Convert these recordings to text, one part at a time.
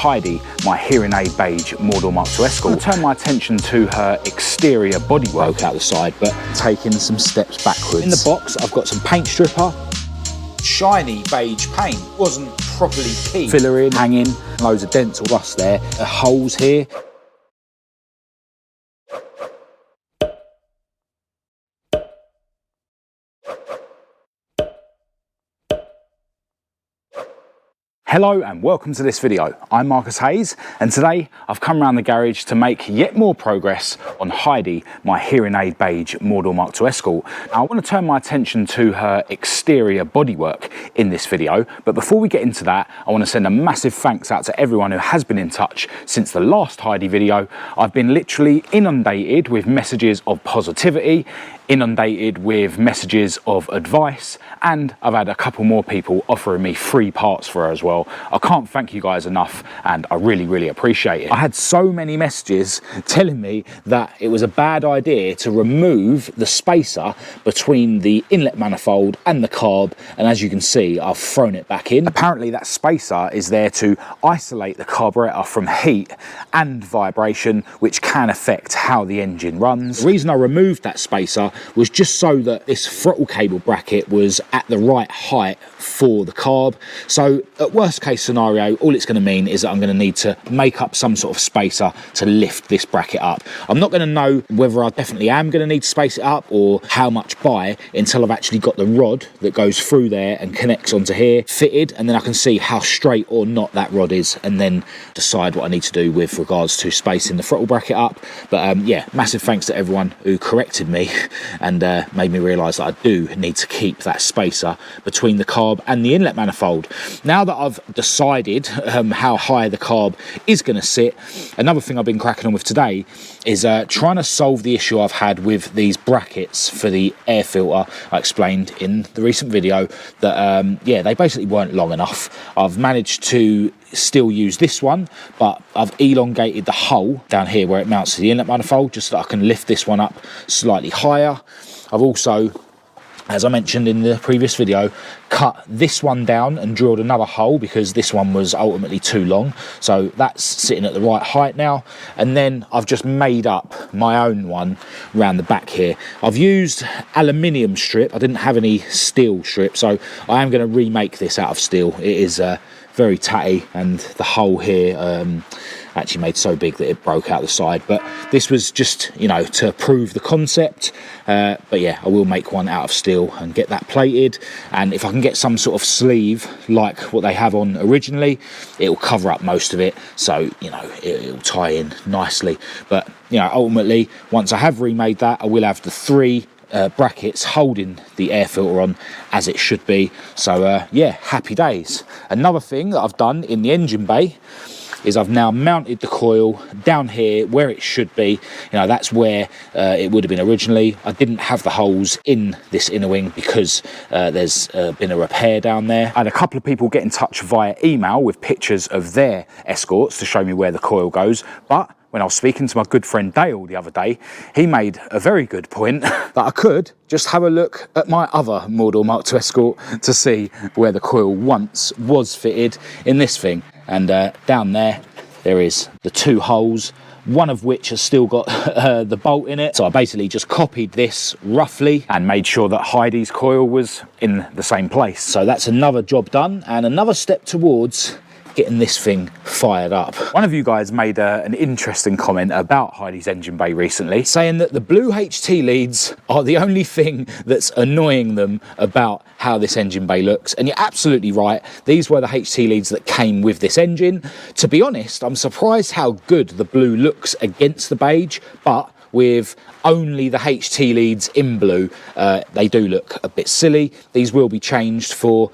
Heidi, my hearing aid beige Mk2 Escort. I'm going to turn my attention to her exterior bodywork out the side, but taking some steps backwards. In the box, I've got some paint stripper. Shiny beige paint, wasn't properly keyed. Filler in, hanging, loads of dents or rust there. Holes here. Hello and welcome to this video. I'm Marcus Hayes, and today I've come around the garage to make yet more progress on Heidi, my hearing aid beige Mk2 Escort. Now I want to turn my attention to her exterior bodywork in this video, but before we get into that, I want to send a massive thanks out to everyone who has been in touch since the last Heidi video. I've been literally inundated with messages of positivity, inundated with messages of advice, and I've had a couple more people offering me free parts for her as well. I can't thank you guys enough, and I really appreciate it. I had so many messages telling me that it was a bad idea to remove the spacer between the inlet manifold and the carb, and as you can see, I've thrown it back in. Apparently that spacer is there to isolate the carburetor from heat and vibration, which can affect how the engine runs. The reason I removed that spacer was just so that this throttle cable bracket was at the right height for the carb. So at worst case scenario, all it's going to mean is that I'm going to need to make up some sort of spacer to lift this bracket up. I'm not going to know whether I definitely am going to need to space it up or how much by until I've actually got the rod that goes through there and connects onto here fitted, and then I can see how straight or not that rod is and then decide what I need to do with regards to spacing the throttle bracket up. But yeah, massive thanks to everyone who corrected me and made me realise that I do need to keep that spacer between the carb and the inlet manifold. Now that I've decided how high the carb is going to sit, another thing I've been cracking on with today is trying to solve the issue I've had with these brackets for the air filter. I explained in the recent video that yeah, they basically weren't long enough. I've managed to still use this one, but I've elongated the hole down here where it mounts to the inlet manifold just so that I can lift this one up slightly higher. I've also, as I mentioned in the previous video, cut this one down and drilled another hole because this one was ultimately too long. So that's sitting at the right height now. And then I've just made up my own one around the back here. I've used aluminium strip. I didn't have any steel strip, so I am going to remake this out of steel. It is very tatty, and the hole here actually made so big that it broke out the side, but this was just, you know, to prove the concept. But yeah, I will make one out of steel and get that plated, and if I can get some sort of sleeve like what they have on originally, it will cover up most of it, so you know it'll tie in nicely. But you know, ultimately once I have remade that, I will have the three brackets holding the air filter on as it should be. So yeah, happy days. Another thing that I've done in the engine bay is I've now mounted the coil down here where it should be. You know, that's where it would have been originally. I didn't have the holes in this inner wing because there's been a repair down there. I had a couple of people get in touch via email with pictures of their Escorts to show me where the coil goes, but when I was speaking to my good friend Dale the other day, he made a very good point that I could just have a look at my other Mk2 Escort to see where the coil once was fitted in this thing. And down there is the two holes, one of which has still got the bolt in it. So I basically just copied this roughly and made sure that Heidi's coil was in the same place. So that's another job done and another step towards getting this thing fired up. One of you guys made an interesting comment about Heidi's engine bay recently, saying that the blue HT leads are the only thing that's annoying them about how this engine bay looks. And you're absolutely right. These were the HT leads that came with this engine. To be honest, I'm surprised how good the blue looks against the beige, but with only the HT leads in blue, they do look a bit silly. These will be changed for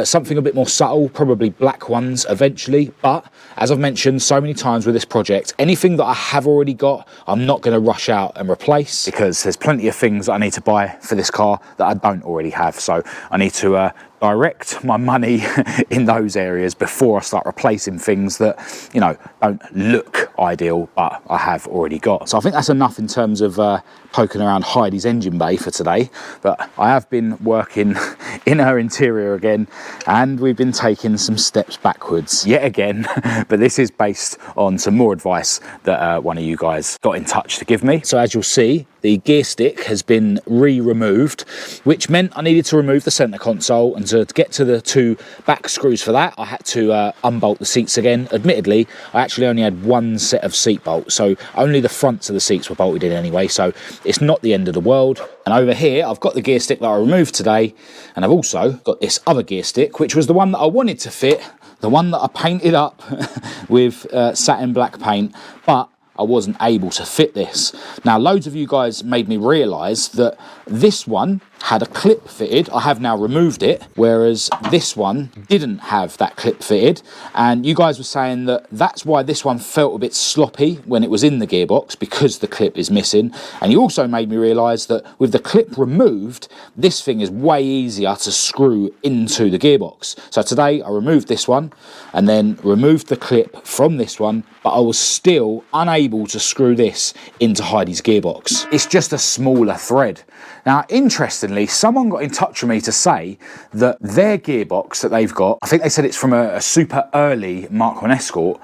something a bit more subtle, probably black ones eventually. But as I've mentioned so many times with this project, anything that I have already got, I'm not going to rush out and replace, because there's plenty of things that I need to buy for this car that I don't already have. So I need to direct my money in those areas before I start replacing things that, you know, don't look ideal, but I have already got. So I think that's enough in terms of poking around Heidi's engine bay for today, but I have been working in her interior again, and we've been taking some steps backwards yet again, but this is based on some more advice that one of you guys got in touch to give me. So as you'll see, the gear stick has been removed, which meant I needed to remove the center console, and to get to the 2 back screws for that, I had to unbolt the seats again. Admittedly, I actually only had 1 set of seat bolts, so only the fronts of the seats were bolted in anyway, so it's not the end of the world. And over here, I've got the gear stick that I removed today, and I've also got this other gear stick, which was the one that I wanted to fit, the one that I painted up with satin black paint, but I wasn't able to fit this. Now, loads of you guys made me realise that this one had a clip fitted. I have now removed it, whereas this one didn't have that clip fitted. And you guys were saying that that's why this one felt a bit sloppy when it was in the gearbox, because the clip is missing. And you also made me realise that with the clip removed, this thing is way easier to screw into the gearbox. So today I removed this one and then removed the clip from this one, but I was still unable to screw this into Heidi's gearbox. It's just a smaller thread. Now, interestingly, someone got in touch with me to say that their gearbox that they've got, I think they said it's from a super early Mk2 Escort,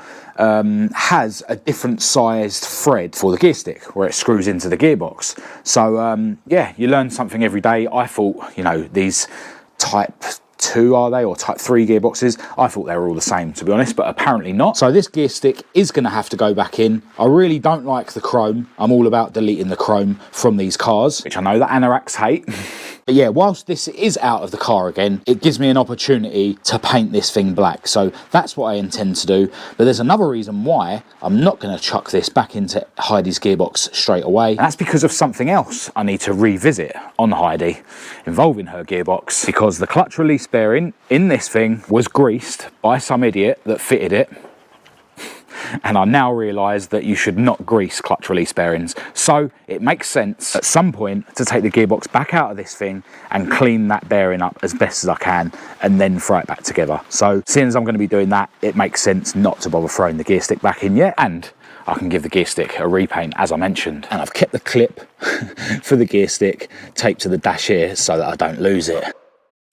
has a different sized thread for the gear stick where it screws into the gearbox. So yeah, you learn something every day. I thought, you know, these Type 2 are they, or Type 3 gearboxes, I thought they were all the same, to be honest, but apparently not. So this gear stick is going to have to go back in. I really don't like the chrome. I'm all about deleting the chrome from these cars, which I know that anoraks hate. But yeah, whilst this is out of the car again, it gives me an opportunity to paint this thing black. So that's what I intend to do. But there's another reason why I'm not going to chuck this back into Heidi's gearbox straight away. And that's because of something else I need to revisit on Heidi involving her gearbox, because the clutch release bearing in this thing was greased by some idiot that fitted it. And I now realise that you should not grease clutch release bearings. So it makes sense at some point to take the gearbox back out of this thing and clean that bearing up as best as I can, and then throw it back together. So seeing as I'm going to be doing that, it makes sense not to bother throwing the gear stick back in yet. And I can give the gear stick a repaint, as I mentioned. And I've kept the clip for the gear stick taped to the dash here so that I don't lose it.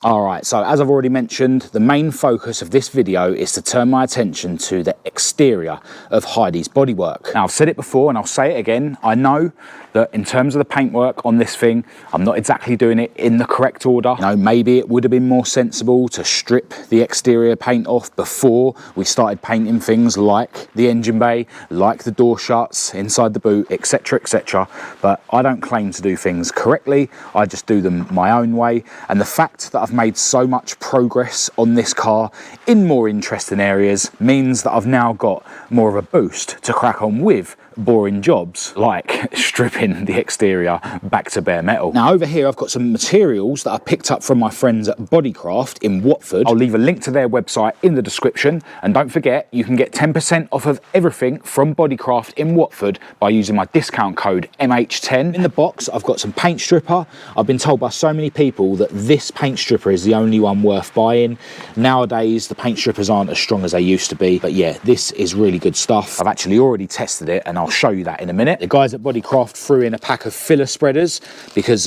Alright, so as I've already mentioned, the main focus of this video is to turn my attention to the exterior of Heidi's bodywork. Now, I've said it before and I'll say it again, I know that in terms of the paintwork on this thing, I'm not exactly doing it in the correct order. You know, maybe it would have been more sensible to strip the exterior paint off before we started painting things like the engine bay, like the door shuts, inside the boot, etc, etc. But I don't claim to do things correctly, I just do them my own way. And the fact that I've made so much progress on this car in more interesting areas means that I've now got more of a boost to crack on with boring jobs like stripping the exterior back to bare metal. Now over here I've got some materials that I picked up from my friends at BODICRAFT in Watford. I'll leave a link to their website in the description, and don't forget you can get 10% off of everything from BODICRAFT in Watford by using my discount code MH10. In the box I've got some paint stripper. I've been told by so many people that this paint stripper is the only one worth buying. Nowadays the paint strippers aren't as strong as they used to be, but yeah, this is really good stuff. I've actually already tested it and I'll show you that in a minute. The guys at BODICRAFT threw in a pack of filler spreaders because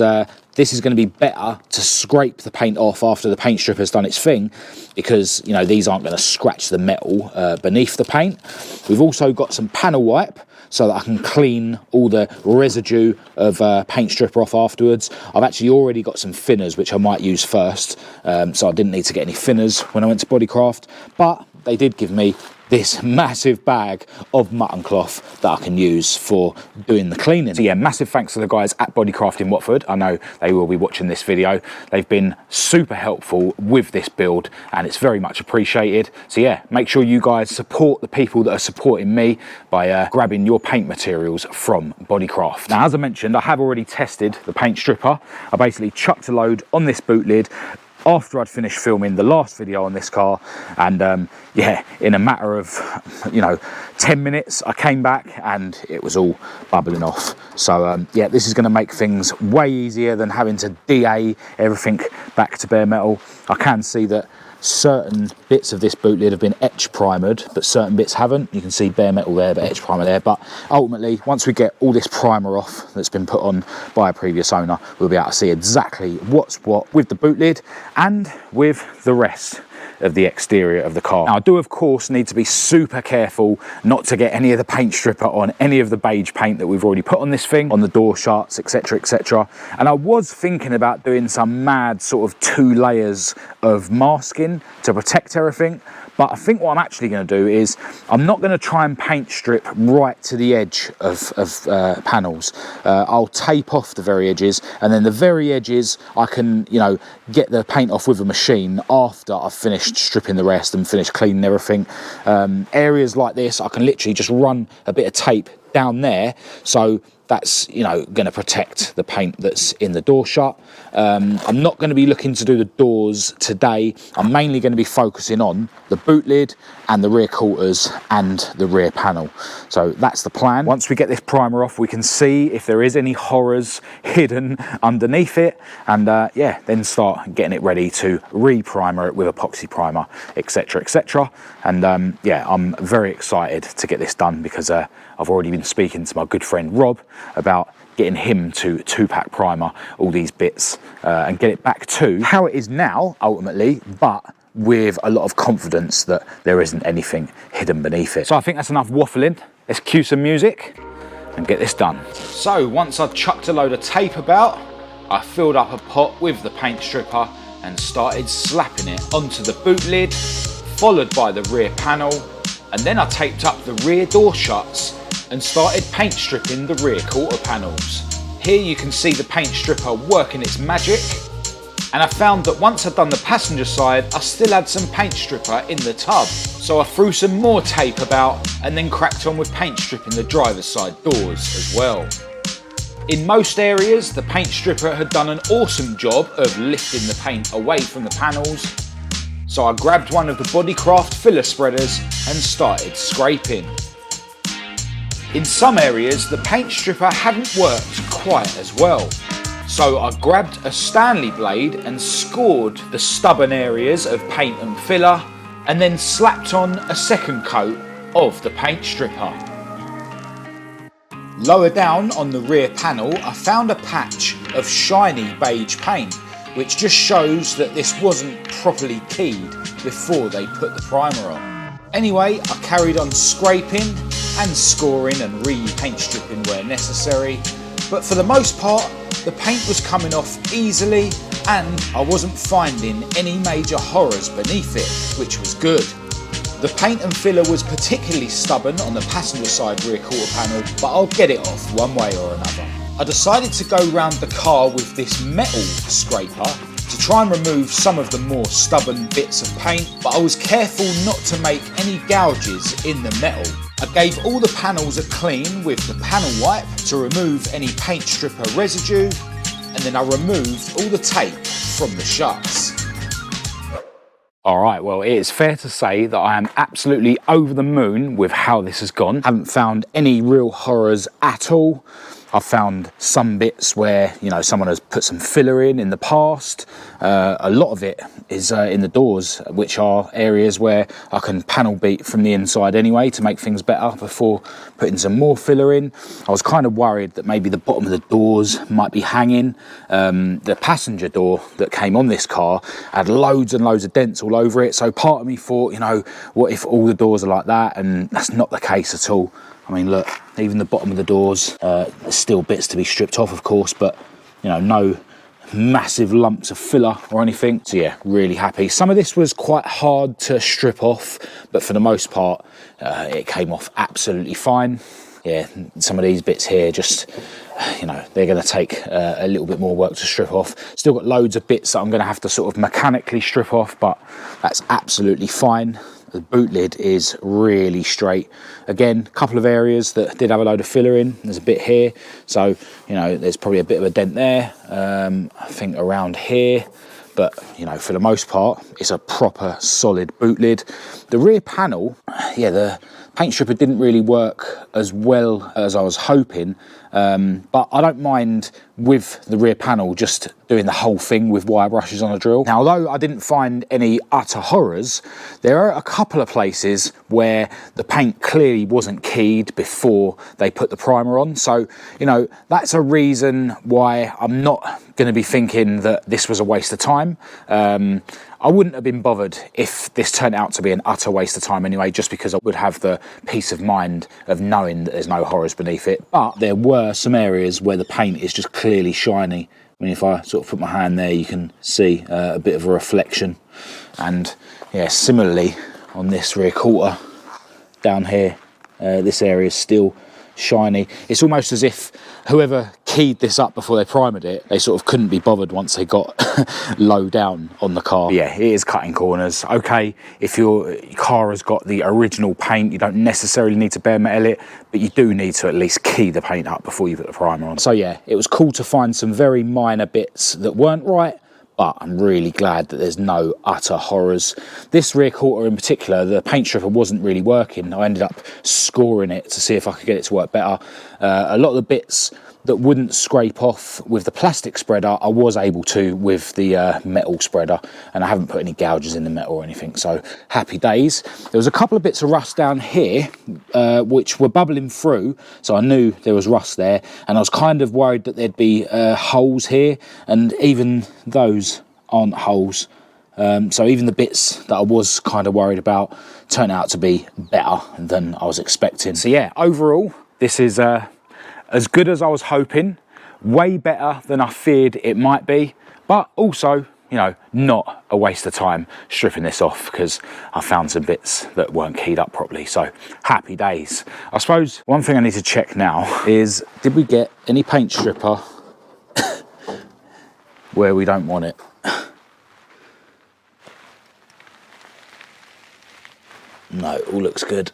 this is going to be better to scrape the paint off after the paint stripper's done its thing, because you know these aren't going to scratch the metal beneath the paint. We've also got some panel wipe so that I can clean all the residue of paint stripper off afterwards. I've actually already got some thinners which I might use first, so I didn't need to get any thinners when I went to BODICRAFT, but they did give me this massive bag of mutton cloth that I can use for doing the cleaning. So yeah, massive thanks to the guys at BODICRAFT in Watford. I know they will be watching this video. They've been super helpful with this build and it's very much appreciated. So yeah, make sure you guys support the people that are supporting me by grabbing your paint materials from BODICRAFT. Now, as I mentioned, I have already tested the paint stripper. I basically chucked a load on this boot lid after I'd finished filming the last video on this car, and yeah, in a matter of 10 minutes I came back and it was all bubbling off. So yeah, this is going to make things way easier than having to DA everything back to bare metal. I can see that certain bits of this boot lid have been etch primered, but certain bits haven't. You can see bare metal there, but etch primer there. But ultimately, once we get all this primer off that's been put on by a previous owner, we'll be able to see exactly what's what with the boot lid and with the rest of the exterior of the car. Now, I do of course need to be super careful not to get any of the paint stripper on any of the beige paint that we've already put on this thing, on the door shuts, etc, etc. And I was thinking about doing some mad sort of 2 layers of masking to protect everything, but I think what I'm actually going to do is I'm not going to try and paint strip right to the edge of panels. I'll tape off the very edges, and then the very edges I can, get the paint off with a machine after I've finished stripping the rest and finished cleaning everything. Areas like this, I can literally just run a bit of tape down there, so that's going to protect the paint that's in the door shut. I'm not going to be looking to do the doors today. I'm mainly going to be focusing on the boot lid and the rear quarters and the rear panel. So that's the plan. Once we get this primer off, we can see if there is any horrors hidden underneath it, and yeah, then start getting it ready to re-primer it with epoxy primer, etc, etc. And yeah, I'm very excited to get this done because I've already been speaking to my good friend Rob about getting him to 2-pack primer all these bits and get it back to how it is now ultimately, but with a lot of confidence that there isn't anything hidden beneath it. So I think that's enough waffling. Let's cue some music and get this done. So once I'd chucked a load of tape about, I filled up a pot with the paint stripper and started slapping it onto the boot lid, followed by the rear panel, and then I taped up the rear door shuts and started paint stripping the rear quarter panels. Here you can see the paint stripper working its magic, and I found that once I'd done the passenger side, I still had some paint stripper in the tub. So I threw some more tape about and then cracked on with paint stripping the driver's side doors as well. In most areas, the paint stripper had done an awesome job of lifting the paint away from the panels, so I grabbed one of the BODICRAFT filler spreaders and started scraping. In some areas, the paint stripper hadn't worked quite as well, so I grabbed a Stanley blade and scored the stubborn areas of paint and filler, and then slapped on a second coat of the paint stripper. Lower down on the rear panel, I found a patch of shiny beige paint, which just shows that this wasn't properly keyed before they put the primer on. Anyway, I carried on scraping and scoring and re-paint stripping where necessary, but for the most part the paint was coming off easily and I wasn't finding any major horrors beneath it, which was good. The paint and filler was particularly stubborn on the passenger side rear quarter panel, but I'll get it off one way or another. I decided to go round the car with this metal scraper to try and remove some of the more stubborn bits of paint, but I was careful not to make any gouges in the metal. I gave all the panels a clean with the panel wipe to remove any paint stripper residue, and then I removed all the tape from the shuts. Alright, well, it is fair to say that I am absolutely over the moon with how this has gone. Haven't found any real horrors at all. I've found some bits where, someone has put some filler in the past. A lot of it is in the doors, which are areas where I can panel beat from the inside anyway to make things better before putting some more filler in. I was kind of worried that maybe the bottom of the doors might be hanging. The passenger door that came on this car had loads and loads of dents all over it. So part of me thought, what if all the doors are like that? And that's not the case at all. I mean, look, even the bottom of the doors, there's still bits to be stripped off, of course, but, no massive lumps of filler or anything. So yeah, really happy. Some of this was quite hard to strip off, but for the most part, it came off absolutely fine. Yeah, some of these bits here just, they're going to take a little bit more work to strip off. Still got loads of bits that I'm going to have to sort of mechanically strip off, but that's absolutely fine. The boot lid is really straight. Again, a couple of areas that did have a load of filler in. There's a bit here, so there's probably a bit of a dent there. I think around here, but you know, for the most part, it's a proper solid boot lid. The rear panel, yeah, the paint stripper didn't really work as well as I was hoping, but I don't mind with the rear panel just doing the whole thing with wire brushes on a drill. Now, although I didn't find any utter horrors, there are a couple of places where the paint clearly wasn't keyed before they put the primer on. So, you know, that's a reason why I'm not going to be thinking that this was a waste of time. I wouldn't have been bothered if this turned out to be an utter waste of time anyway, just because I would have the peace of mind of knowing that there's no horrors beneath it. But there were some areas where the paint is just clearly shiny. I mean, if I sort of put my hand there, you can see a bit of a reflection. And yeah, similarly on this rear quarter down here, this area is still shiny. It's almost as if whoever keyed this up before they primered it, they sort of couldn't be bothered once they got low down on the car. But yeah, it is cutting corners. Okay, if your car has got the original paint, you don't necessarily need to bare metal it, but you do need to at least key the paint up before you put the primer on. So yeah, it was cool to find some very minor bits that weren't right, but I'm really glad that there's no utter horrors. This rear quarter in particular, the paint stripper wasn't really working. I ended up scoring it to see if I could get it to work better. A lot of the bits that wouldn't scrape off with the plastic spreader, I was able to with the metal spreader, and I haven't put any gouges in the metal or anything, so happy days. There was a couple of bits of rust down here which were bubbling through, so I knew there was rust there, and I was kind of worried that there'd be holes here, and even those aren't holes. So even the bits that I was kind of worried about turned out to be better than I was expecting. So yeah, overall, this is as good as I was hoping, way better than I feared it might be, but also, you know, not a waste of time stripping this off because I found some bits that weren't keyed up properly, so happy days. I suppose one thing I need to check now is, did we get any paint stripper where we don't want it? No, all looks good.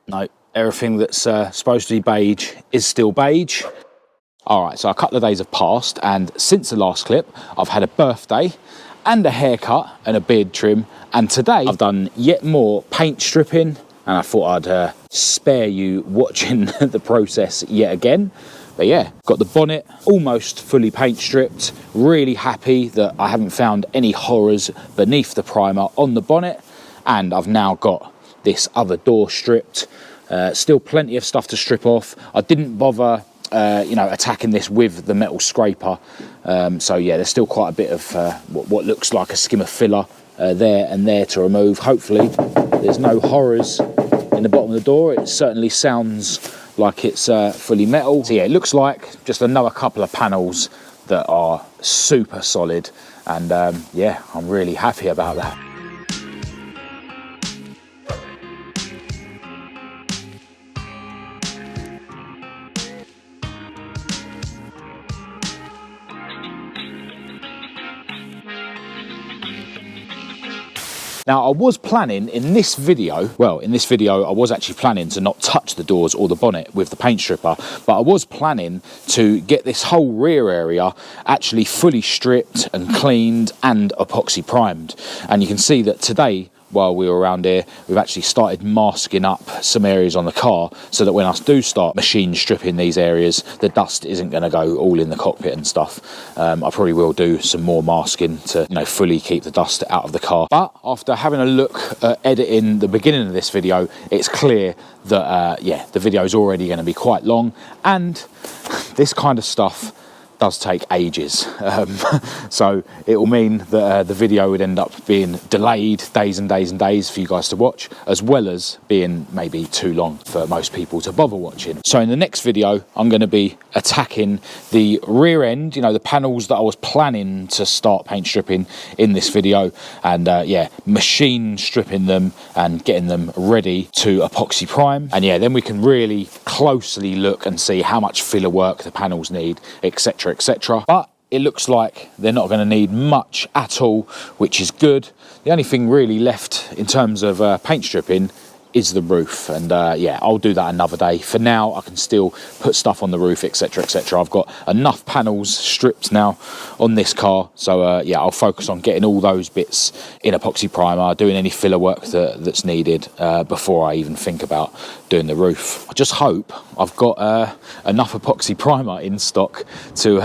No, everything that's supposed to be beige is still beige. All right, so a couple of days have passed, and since the last clip, I've had a birthday and a haircut and a beard trim, and today I've done yet more paint stripping, and I thought I'd spare you watching the process yet again. But yeah, got the bonnet almost fully paint stripped. Really happy that I haven't found any horrors beneath the primer on the bonnet, and I've now got this other door stripped. Still plenty of stuff to strip off. I didn't bother you know, attacking this with the metal scraper, so yeah, there's still quite a bit of what looks like a skim of filler there and there to remove. Hopefully there's no horrors in the bottom of the door. It certainly sounds like it's fully metal. So yeah, it looks like just another couple of panels that are super solid, and yeah, I'm really happy about that. Now, I was planning in this video, I was actually planning to not touch the doors or the bonnet with the paint stripper, but I was planning to get this whole rear area actually fully stripped and cleaned and epoxy primed. And you can see that today, while we were around here, we've actually started masking up some areas on the car so that when I do start machine stripping these areas, the dust isn't going to go all in the cockpit and stuff. I probably will do some more masking to, you know, fully keep the dust out of the car. But after having a look at editing the beginning of this video, it's clear that yeah, the video is already going to be quite long, and this kind of stuff does take ages, so it will mean that the video would end up being delayed days and days and days for you guys to watch, as well as being maybe too long for most people to bother watching. So in the next video, I'm going to be attacking the rear end, you know, the panels that I was planning to start paint stripping in this video, and yeah, machine stripping them and getting them ready to epoxy prime. And yeah, then we can really closely look and see how much filler work the panels need, etc, etc. But it looks like they're not going to need much at all, which is good. The only thing really left in terms of paint stripping is the roof, and yeah, I'll do that another day. For now, I can still put stuff on the roof, etc, etc. I've got enough panels stripped now on this car, so yeah, I'll focus on getting all those bits in epoxy primer, doing any filler work that's needed before I even think about doing the roof. I just hope I've got enough epoxy primer in stock to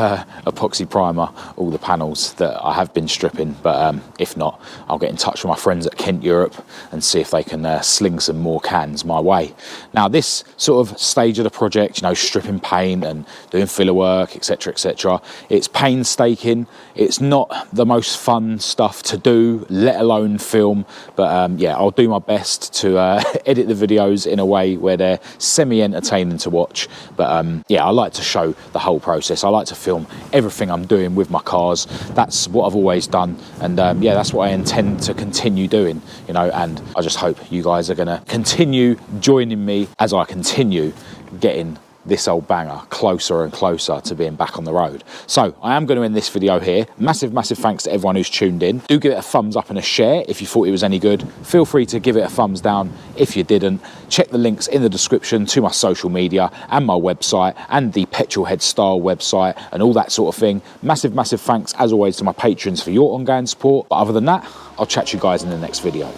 epoxy primer all the panels that I have been stripping, but if not, I'll get in touch with my friends at Kent Europe and see if they can sling some more cans my way. Now, this sort of stage of the project, you know, stripping paint and doing filler work, etc, etc, it's painstaking. It's not the most fun stuff to do, let alone film, but yeah, I'll do my best to edit the videos in a way where they're semi-entertaining to watch. But yeah, I like to show the whole process. I like to film everything I'm doing with my cars. That's what I've always done, and yeah, that's what I intend to continue doing, you know, and I just hope you guys are gonna continue joining me as I continue getting this old banger closer and closer to being back on the road. So I am going to end this video here. Massive thanks to everyone who's tuned in. Do give it a thumbs up and a share if you thought it was any good. Feel free to give it a thumbs down if you didn't. Check the links in the description to my social media and my website and the Petrolhead style website and all that sort of thing. Massive thanks as always to my patrons for your ongoing support. But other than that, I'll chat to you guys in the next video.